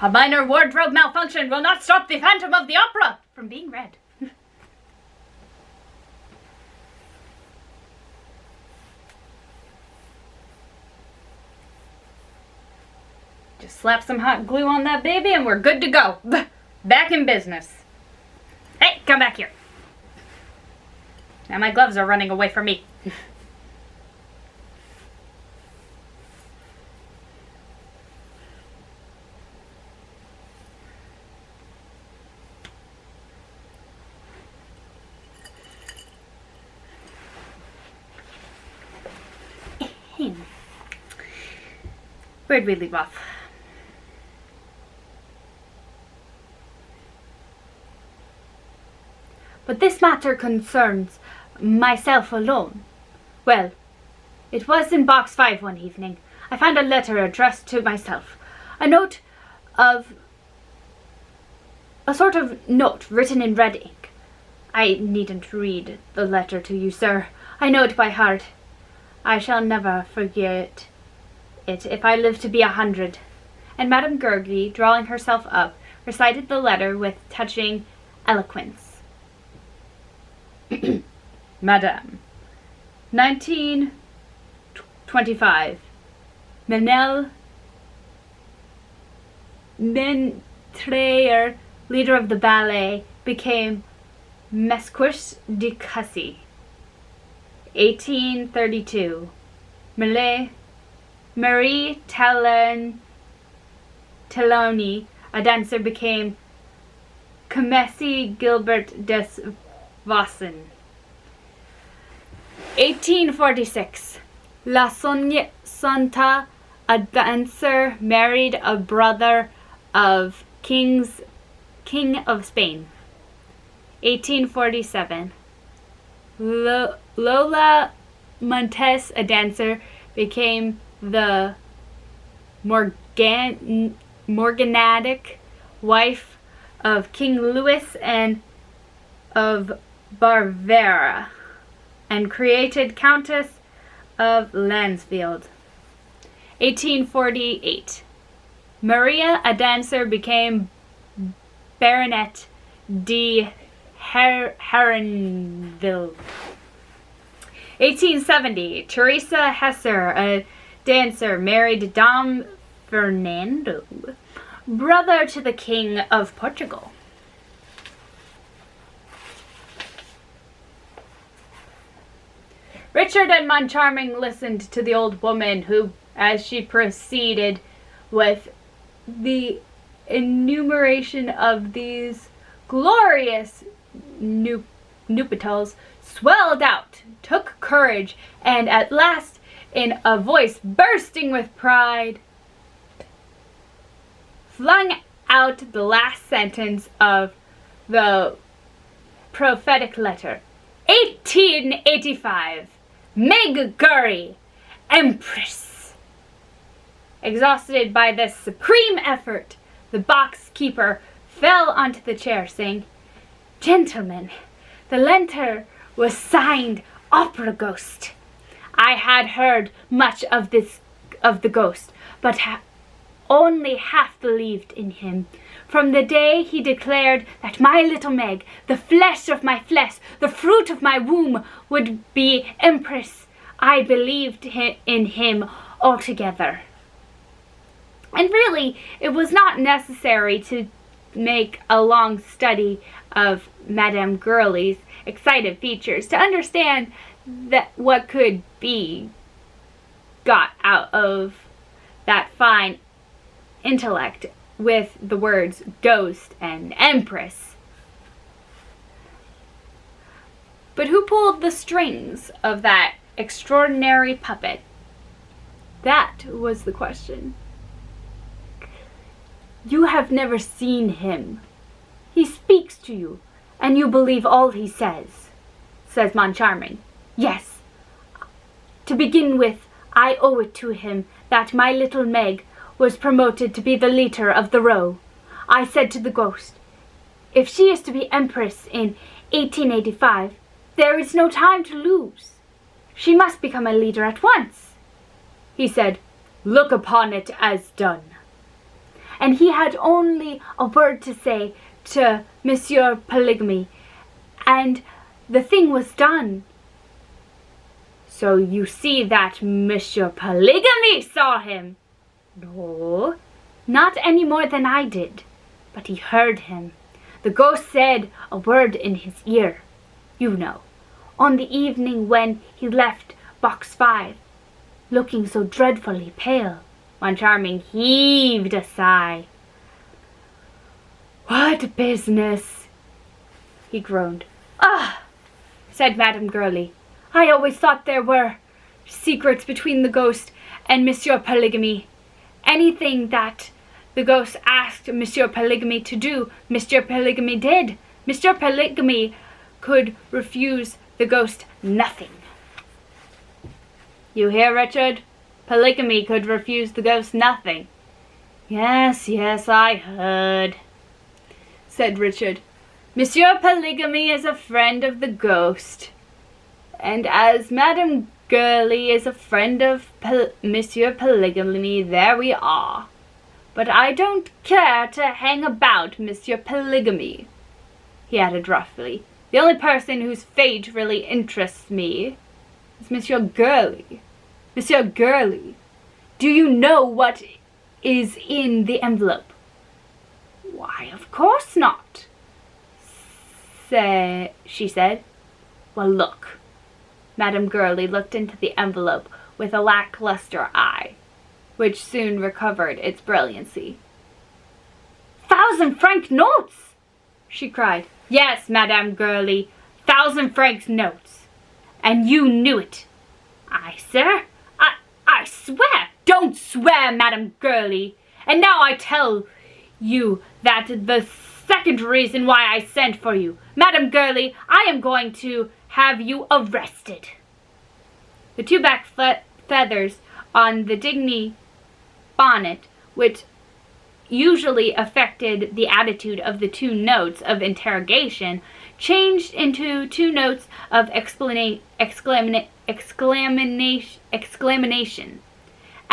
A minor wardrobe malfunction will not stop the Phantom of the Opera from being read. Just slap some hot glue on that baby and we're good to go. Back in business. Hey, come back here. Now my gloves are running away from me. Where'd we leave off? But this matter concerns myself alone. Well, it was in box 5 one evening. I found a letter addressed to myself. A sort of note written in red ink. I needn't read the letter to you, sir. I know it by heart. I shall never forget it if I live to be 100. And Madame Gurgly, drawing herself up, recited the letter with touching eloquence. Madame, 1925. Menel Mentrayer, leader of the ballet, became Mesquis de Cussy. 1832. Marie Taloni, a dancer, became Comessi Gilbert des Vossen. 1846. La Santa, a dancer, married a brother of King of Spain. 1847. Lola Montes, a dancer, became the morganatic wife of King Louis and of Bavaria, and created Countess of Landsfeld. 1848. Maria, a dancer, became Baronet de Herenville. 1870. Teresa Hesser, a dancer, married Dom Fernando, brother to the King of Portugal. Richard and Moncharming listened to the old woman who, as she proceeded with the enumeration of these glorious nuptials, swelled out, took courage, and at last, in a voice bursting with pride, flung out the last sentence of the prophetic letter. 1885. Meg Gurry, Empress. Exhausted by this supreme effort, the box keeper fell onto the chair, saying, "Gentlemen, the letter was signed Opera Ghost. I had heard much of the ghost, but only half believed in him. From the day he declared that my little Meg, the flesh of my flesh, the fruit of my womb, would be Empress, I believed in him altogether." And really, it was not necessary to make a long study of Madame Gurley's excited features to understand that what could be got out of that fine intellect with the words ghost and empress. But who pulled the strings of that extraordinary puppet? That was the question. You have never seen him. He speaks to you, and you believe all he says, says Moncharming. Yes. To begin with, I owe it to him that my little Meg was promoted to be the leader of the row. I said to the ghost, if she is to be empress in 1885, there is no time to lose. She must become a leader at once. He said, look upon it as done. and he had only a word to say to Monsieur Polygamy, and the thing was done. So you see that Monsieur Polygamy saw him? No, not any more than I did, but he heard him. The ghost said a word in his ear, you know, on the evening when he left box 5, looking so dreadfully pale. Moncharming heaved a sigh. What business? He groaned. Ah, said Madame Gurley. I always thought there were secrets between the ghost and Monsieur Polygamy. Anything that the ghost asked Monsieur Polygamy to do, Monsieur Polygamy did. Monsieur Polygamy could refuse the ghost nothing. You hear, Richard? Polygamy could refuse the ghost nothing. Yes, I heard, said Richard. Monsieur Polygamy is a friend of the ghost, and as Madame Gurley is a friend of Monsieur Polygamy, there we are. But I don't care to hang about Monsieur Polygamy, he added roughly. The only person whose fate really interests me is Monsieur Gurley. Monsieur Gurley, do you know what is in the envelope? Why, of course not, she said. Well, look. Madame Gurley looked into the envelope with a lackluster eye, which soon recovered its brilliancy. 1,000-franc notes! She cried. Yes, Madame Gurley, 1,000-franc notes. And you knew it. I, sir? I swear. Don't swear, Madame Gurley. And now I tell you that the second reason why I sent for you. Madame Gurley, I am going to have you arrested. The two back feathers on the Digny bonnet, which usually affected the attitude of the 2 notes of interrogation, changed into 2 notes of exclamation.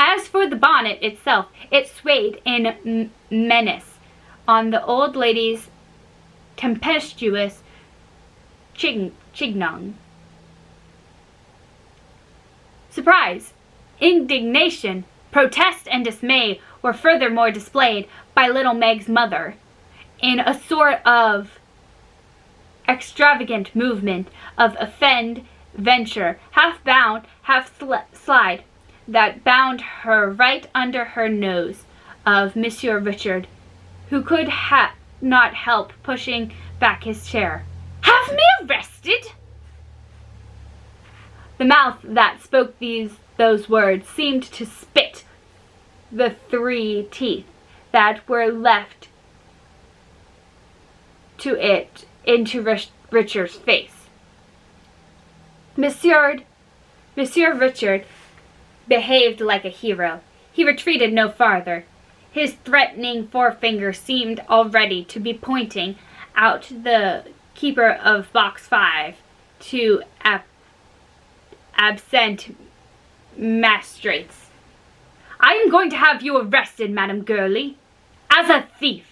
As for the bonnet itself, it swayed in menace on the old lady's tempestuous chignon. Surprise, indignation, protest, and dismay were furthermore displayed by little Meg's mother, in a sort of extravagant movement of offend venture, half bound, half slide, that bound her right under her nose of Monsieur Richard, who could not help pushing back his chair. Have me arrested? The mouth that spoke those words seemed to spit the 3 teeth that were left to it into Richard's face. Monsieur Richard behaved like a hero. He retreated no farther. His threatening forefinger seemed already to be pointing out the keeper of box 5 to absent magistrates. I am going to have you arrested, Madame Gurley, as a thief.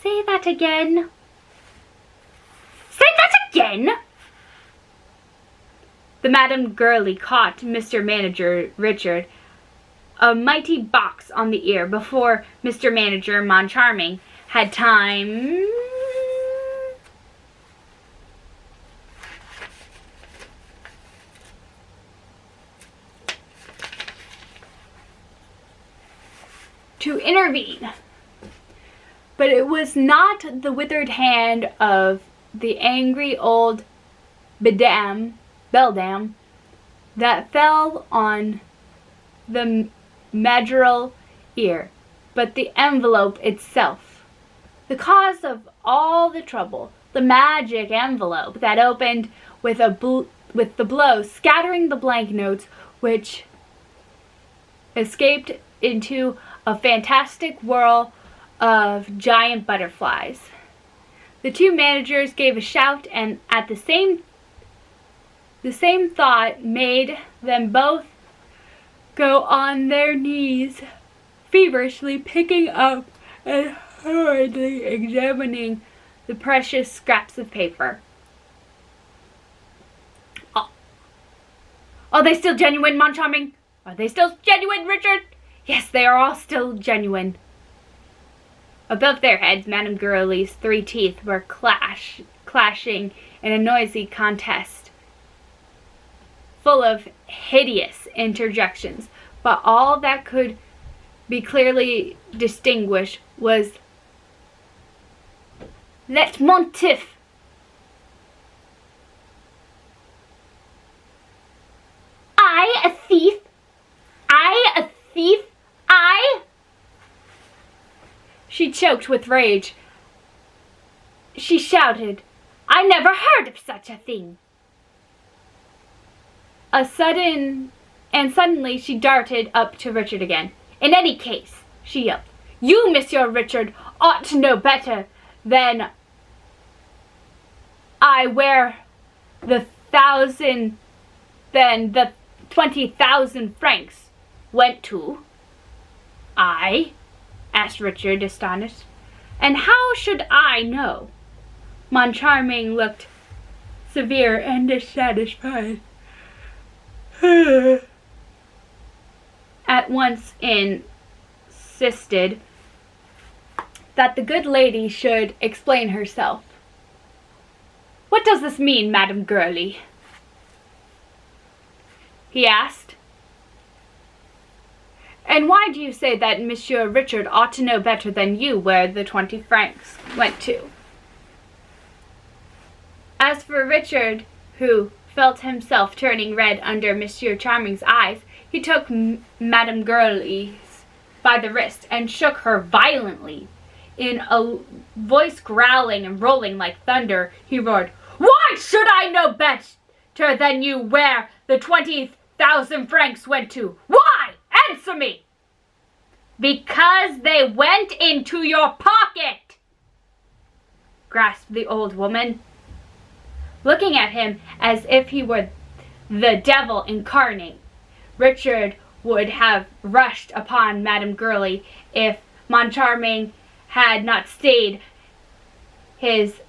Say that again. Say that again! The Madame Gurley caught Mr. Manager Richard a mighty box on the ear before Mr. Manager Moncharming had time to intervene. But it was not the withered hand of the angry old beldam that fell on the majoral ear, but the envelope itself. The cause of all the trouble, the magic envelope that opened with the blow scattering the blank notes, which escaped into a fantastic whirl of giant butterflies. The 2 managers gave a shout, and at the same thought made them both go on their knees feverishly picking up and hurriedly examining the precious scraps of paper. Are they still genuine, Moncharming? Are they still genuine, Richard? Yes, they are all still genuine. Above their heads, Madame Gurley's 3 teeth were clashing in a noisy contest, full of hideous interjections, but all that could be clearly distinguished was "Let Montif." I, a thief? I, a thief? I? She choked with rage. She shouted, "I never heard of such a thing." Suddenly she darted up to Richard again. "In any case," she yelled, "you, Monsieur Richard, ought to know better than I where the 20,000 francs went to." "I?" asked Richard, astonished. "And how should I know?" Moncharming looked severe and dissatisfied. At once insisted that the good lady should explain herself. "What does this mean, Madame Gurley?" he asked. "And why do you say that Monsieur Richard ought to know better than you where the 20 francs went to?" As for Richard, who felt himself turning red under Monsieur Charming's eyes, he took Madame Gurley by the wrist and shook her violently. In a voice growling and rolling like thunder, he roared, "Why should I know better than you where the 20,000 francs went to? Why? Answer me!" "Because they went into your pocket," grasped the old woman, looking at him as if he were the devil incarnate. Richard would have rushed upon Madame Gurley if Moncharming had not stayed his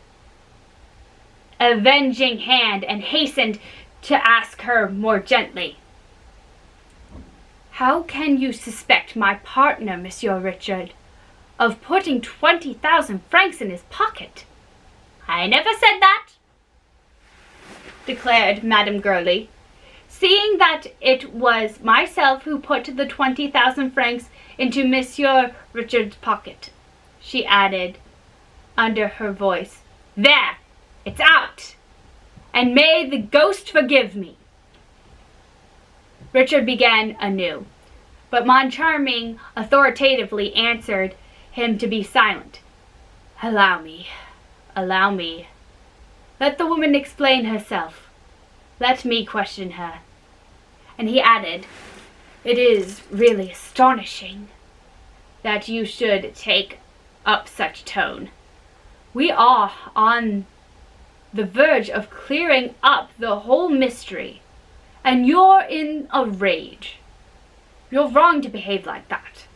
avenging hand and hastened to ask her more gently, "How can you suspect my partner, Monsieur Richard, of putting 20,000 francs in his pocket?" "I never said that," declared Madame Gurley. "Seeing that it was myself who put the 20,000 francs into Monsieur Richard's pocket," she added under her voice. "There, it's out, and may the ghost forgive me." Richard began anew, but Moncharming authoritatively answered him to be silent. Allow me. Let the woman explain herself. Let me question her." And he added, "It is really astonishing that you should take up such tone. We are on the verge of clearing up the whole mystery, and you're in a rage. You're wrong to behave like that.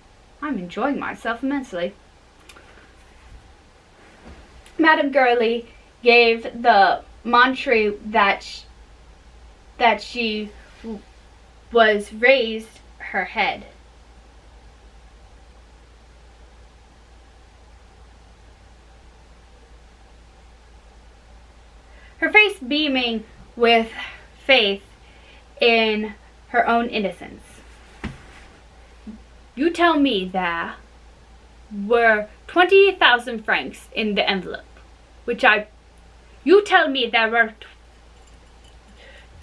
I'm enjoying myself immensely." Madame Gurley gave the montre that she was raised her head. Her face beaming with faith in her own innocence. "You tell me there were 20,000 francs in the envelope, You tell me there were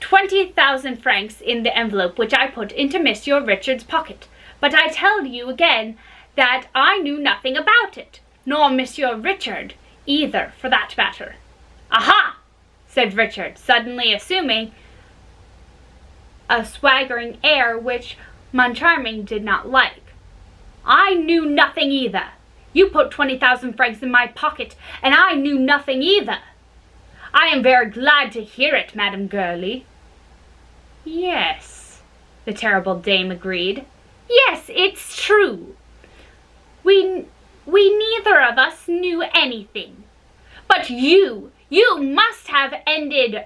20,000 francs in the envelope which I put into Monsieur Richard's pocket. But I tell you again that I knew nothing about it, nor Monsieur Richard either, for that matter." "Aha!" said Richard, suddenly assuming a swaggering air which Moncharming did not like. "I knew nothing either. You put 20,000 francs in my pocket, and I knew nothing either." "I am very glad to hear it, Madame Gurley." "Yes," the terrible dame agreed. "Yes, it's true. We neither of us knew anything. But you must have ended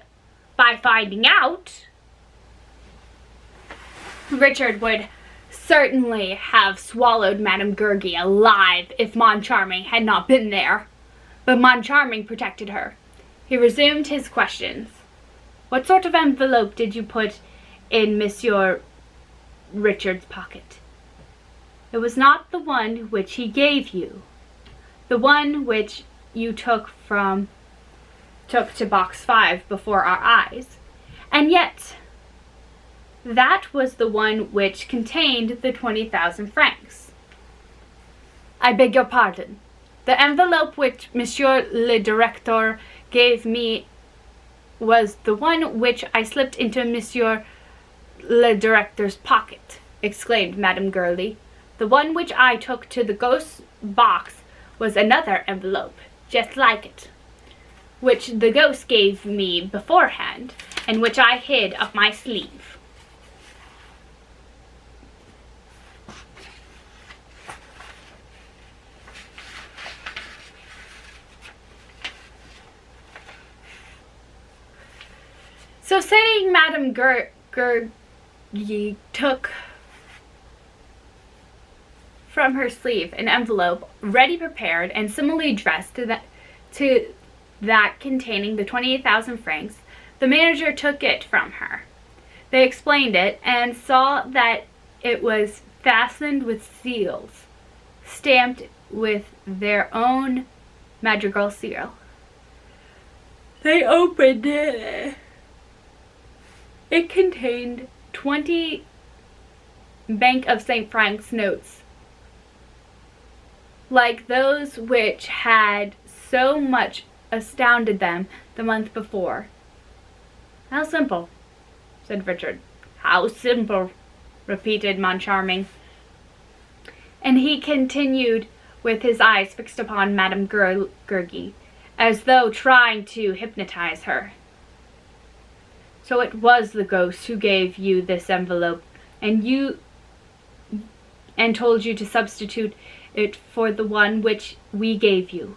by finding out. Richard would certainly have swallowed Madame Gurgi alive if Moncharming had not been there. But Moncharming protected her. He resumed his questions. What sort of envelope did you put in Monsieur Richard's pocket? It was not the one which he gave you. The one which you took to box 5 before our eyes. And yet, that was the one which contained the 20,000 francs. I beg your pardon. The envelope which Monsieur le Directeur gave me was the one which I slipped into Monsieur le Directeur's pocket, exclaimed Madame Gurley. The one which I took to the ghost box was another envelope, just like it, which the ghost gave me beforehand, and which I hid up my sleeve. So saying, Madame Gurgi took from her sleeve an envelope ready prepared and similarly dressed to that containing the 28,000 francs. The manager took it from her. They explained it and saw that it was fastened with seals, stamped with their own madrigal seal. They opened it. It contained 20 Bank of St. Francs notes, like those which had so much astounded them the month before. How simple, said Richard. How simple, repeated Moncharming. And he continued with his eyes fixed upon Madame Gurgi, as though trying to hypnotize her. So it was the ghost who gave you this envelope, and told you to substitute it for the one which we gave you.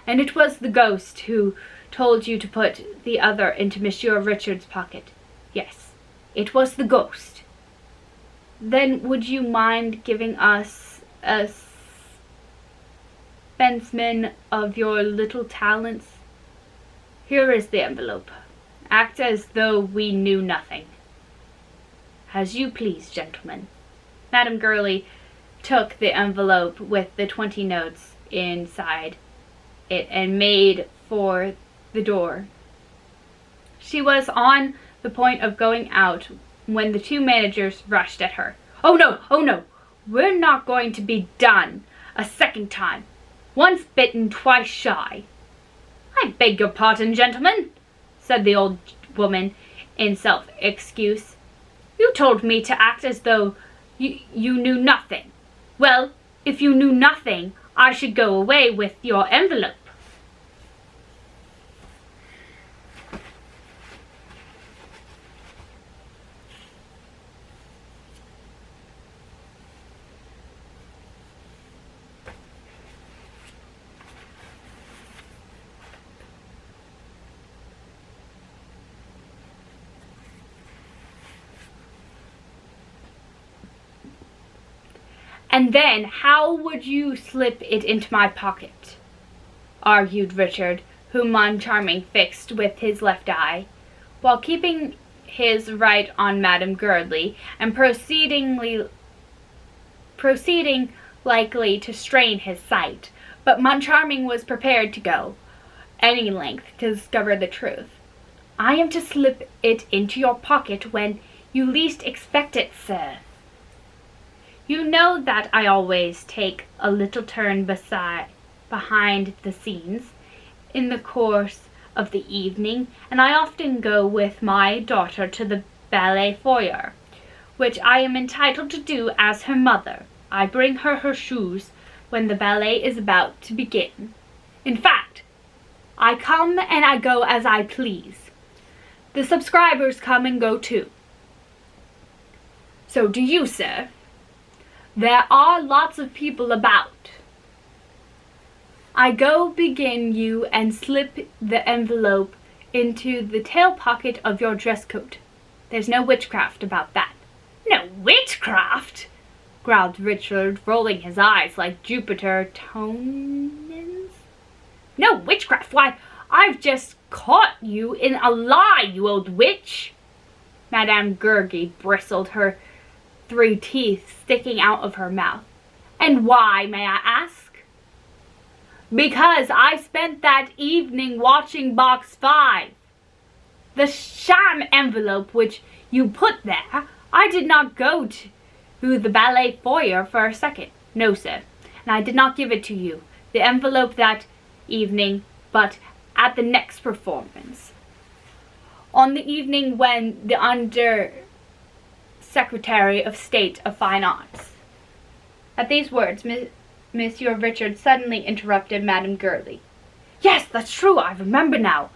And it was the ghost who told you to put the other into Monsieur Richard's pocket. Yes, it was the ghost. Then would you mind giving us a specimen of your little talents? Here is the envelope. Act as though we knew nothing. As you please, gentlemen. Madame Gurley took the envelope with the 20 notes inside it and made for the door. She was on the point of going out when the two managers rushed at her. Oh no, we're not going to be done a second time. Once bitten, twice shy. I beg your pardon, gentlemen, said the old woman in self-excuse. You told me to act as though you knew nothing. Well, if you knew nothing, I should go away with your envelope. And then how would you slip it into my pocket? Argued Richard, whom Moncharming fixed with his left eye, while keeping his right on Madame Gurley, and proceeding likely to strain his sight. But Moncharming was prepared to go any length to discover the truth. I am to slip it into your pocket when you least expect it, sir. You know that I always take a little turn behind the scenes in the course of the evening, and I often go with my daughter to the ballet foyer, which I am entitled to do as her mother. I bring her shoes when the ballet is about to begin. In fact, I come and I go as I please. The subscribers come and go too. So do you, sir. There are lots of people about. I go begin you and slip the envelope into the tail pocket of your dress coat. There's no witchcraft about that." "No witchcraft?" growled Richard, rolling his eyes like Jupiter Tonans. "No witchcraft? Why, I've just caught you in a lie, you old witch!" Madame Gurgy bristled, her 3 teeth sticking out of her mouth. "And why, may I ask?" "Because I spent that evening watching box 5. The sham envelope which you put there, I did not go to the ballet foyer for a second. No, sir. And I did not give it to you, the envelope, that evening, but at the next performance. On the evening when the Under Secretary of State of Fine Arts." At these words, Monsieur Richard suddenly interrupted Madame Gurley. "Yes, that's true, I remember now.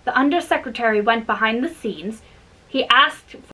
The Under Secretary went behind the scenes. He asked